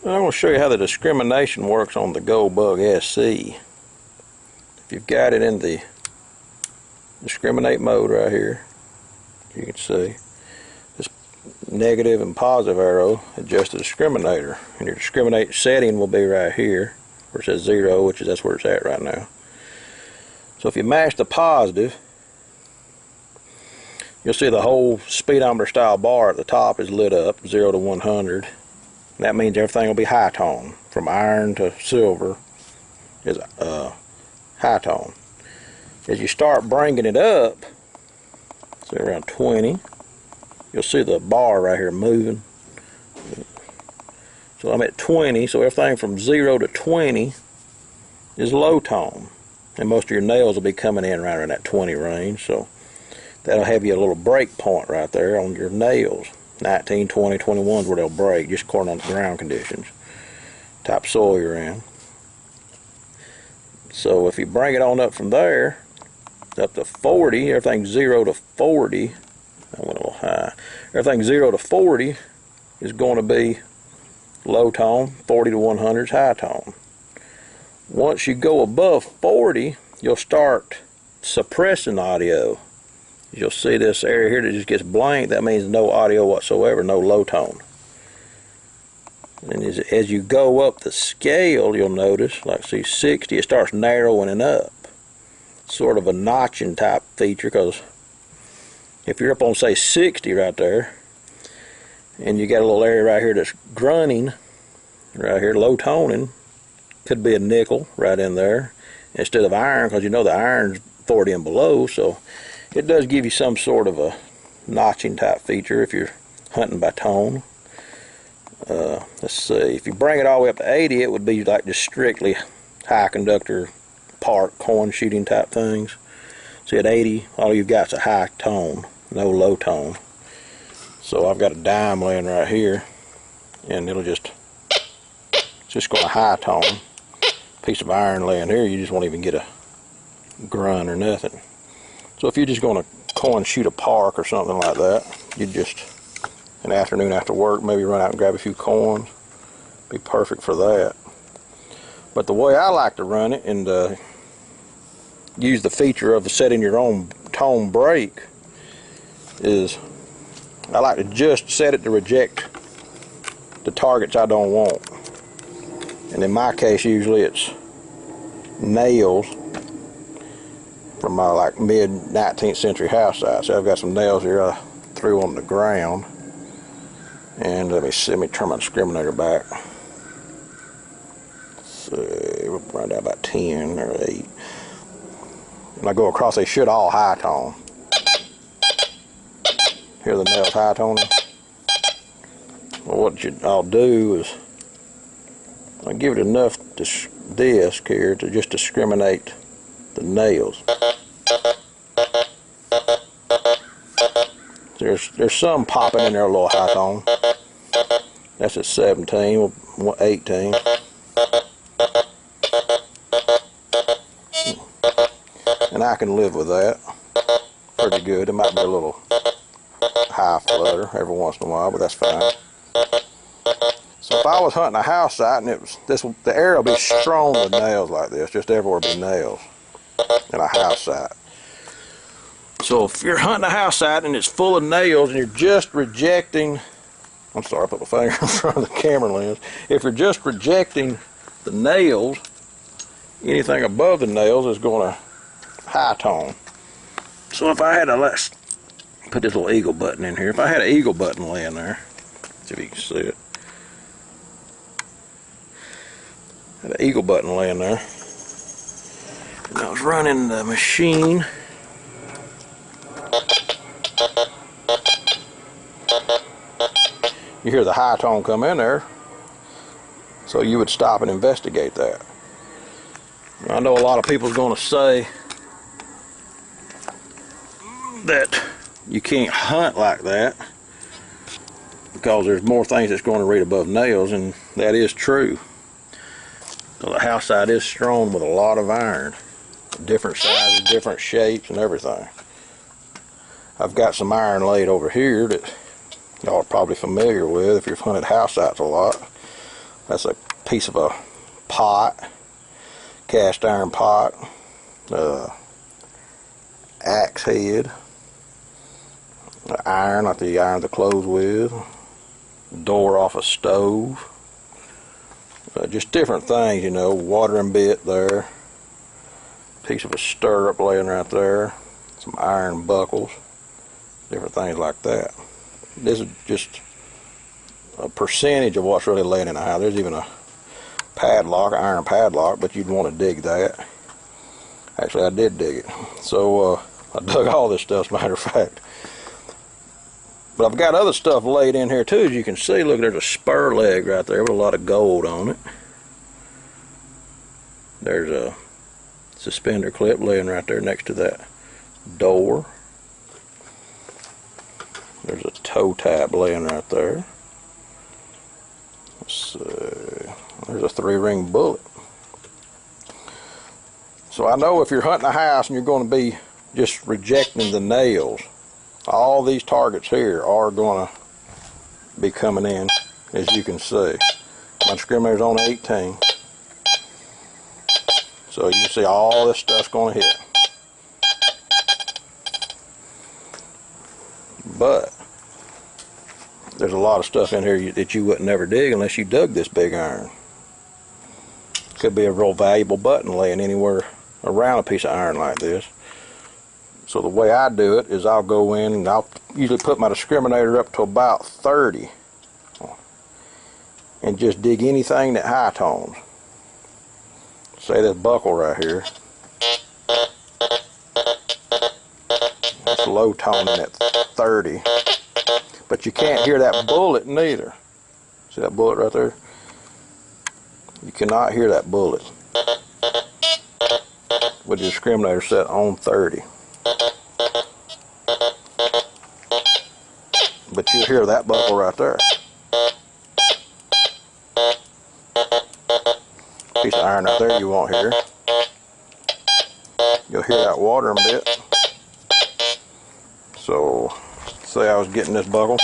I'm going to show you how the discrimination works on the Gold Bug SC. If you've got it in the discriminate mode right here, you can see this negative and positive arrow adjust the discriminator, and your discriminate setting will be right here where it says 0, which is that's where it's at right now. So if you mash the positive, you'll see the whole speedometer style bar at the top is lit up 0 to 100. That means everything will be high tone. From iron to silver is high tone. As you start bringing it up, say around 20, you'll see the bar right here moving. So I'm at 20, so everything from 0 to 20 is low tone. And most of your nails will be coming in right around that 20 range, so that'll have you a little break point right there on your nails. 19, 20, 21 is where they'll break, just according to the ground conditions, type soil you're in. So if you bring it on up from there, up to 40, everything 0 to 40, I went a little high, everything 0 to 40 is going to be low tone, 40 to 100 is high tone. Once you go above 40, you'll start suppressing audio. You'll see this area here that just gets blank. That means no audio whatsoever, no low tone. And as you go up the scale, you'll notice, like see 60, it starts narrowing up. Sort of a notching type feature, because if you're up on say 60 right there, and you got a little area right here that's grunting, right here, low toning, could be a nickel right in there, instead of iron, because you know the iron's 40 and below, so it does give you some sort of a notching type feature if you're hunting by tone. Let's see, if you bring it all the way up to 80, it would be like just strictly high conductor park corn shooting type things. See, at 80, all you've got is a high tone, no low tone. So I've got a dime laying right here, and it's just going to high tone. Piece of iron laying here, you just won't even get a grunt or nothing. So if you're just going to corn shoot a park or something like that, you just, an afternoon after work, maybe run out and grab a few corns. Be perfect for that. But the way I like to run it and use the feature of setting your own tone break is I like to just set it to reject the targets I don't want. And in my case, usually it's nails from my like mid 19th century house site. So I've got some nails here I threw on the ground. And let me turn my discriminator back. So we'll run down about 10 or 8. When I go across, they should all high tone. Hear the nails high toning? Well, what I'll do is I'll give it enough disc here to just discriminate the nails. There's some popping in there a little high tone. That's at 17, 18. And I can live with that pretty good. It might be a little high flutter every once in a while, but that's fine. So if I was hunting a house site and the area will be strewn with nails like this, just everywhere be nails in a house site. So if you're hunting a house site and it's full of nails and you're just rejecting, I'm sorry, I put my finger in front of the camera lens. If you're just rejecting the nails, anything above the nails is going to high tone. So if I had let's put this little eagle button in here. If I had an eagle button laying there, see if you can see it. Had an eagle button laying there. And I was running the machine. You hear the high tone come in there, so you would stop and investigate that. I know a lot of people's going to say that you can't hunt like that because there's more things that's going to read above nails, and that is true. So the house site is strewn with a lot of iron, different sizes, different shapes, and everything. I've got some iron laid over here that y'all are probably familiar with if you've hunted house sites a lot. That's a piece of a pot, cast iron pot, axe head, iron, like the iron the clothes with, door off a stove, just different things, you know, watering bit there, piece of a stirrup laying right there, some iron buckles, different things like that. This is just a percentage of what's really laying in the house. There's even a padlock, iron padlock, but you'd want to dig that. Actually, I did dig it. So I dug all this stuff, as a matter of fact. But I've got other stuff laid in here too, as you can see. Look, there's a spur leg right there with a lot of gold on it. There's a suspender clip laying right there next to that door. There's a toe tab laying right there. Let's see. There's a 3-ring bullet. So I know if you're hunting a house and you're going to be just rejecting the nails, all these targets here are going to be coming in, as you can see. My discriminator's on 18. So you can see all this stuff's going to hit. But there's a lot of stuff in here that you wouldn't ever dig unless you dug this big iron. Could be a real valuable button laying anywhere around a piece of iron like this. So the way I do it is I'll go in and I'll usually put my discriminator up to about 30 and just dig anything that high tones. Say this buckle right here. It's low toning at 30. But you can't hear that bullet neither. See that bullet right there? You cannot hear that bullet with the discriminator set on 30. But you hear that buckle right there. Piece of iron right there you won't hear. You'll hear that watering bit. So, say I was getting this buckle,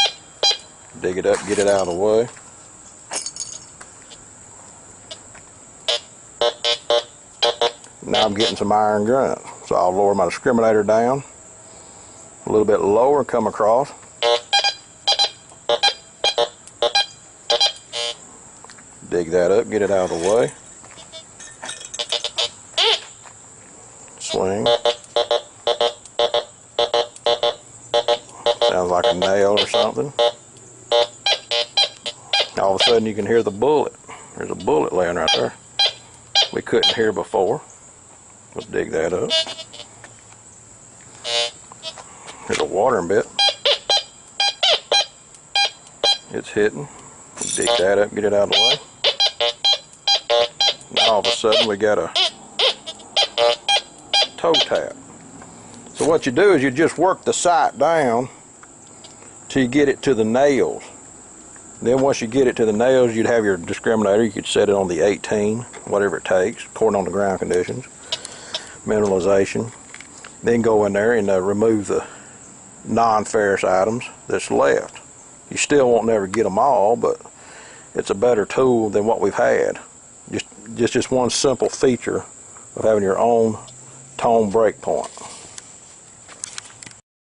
dig it up, get it out of the way. Now I'm getting some iron grunt. So I'll lower my discriminator down a little bit lower, come across. Dig that up, get it out of the way. Swing. Sounds like a nail or something. All of a sudden you can hear the bullet. There's a bullet laying right there. We couldn't hear before. Let's dig that up. There's a watering bit. It's hitting. Dig that up, get it out of the way. Now all of a sudden we got a toe tap. So what you do is you just work the sight down till you get it to the nails. Then once you get it to the nails, you'd have your discriminator. You could set it on the 18, whatever it takes, according on the ground conditions. Mineralization. Then go in there and remove the non-ferrous items that's left. You still won't never get them all, but it's a better tool than what we've had. Just one simple feature of having your own tone break point.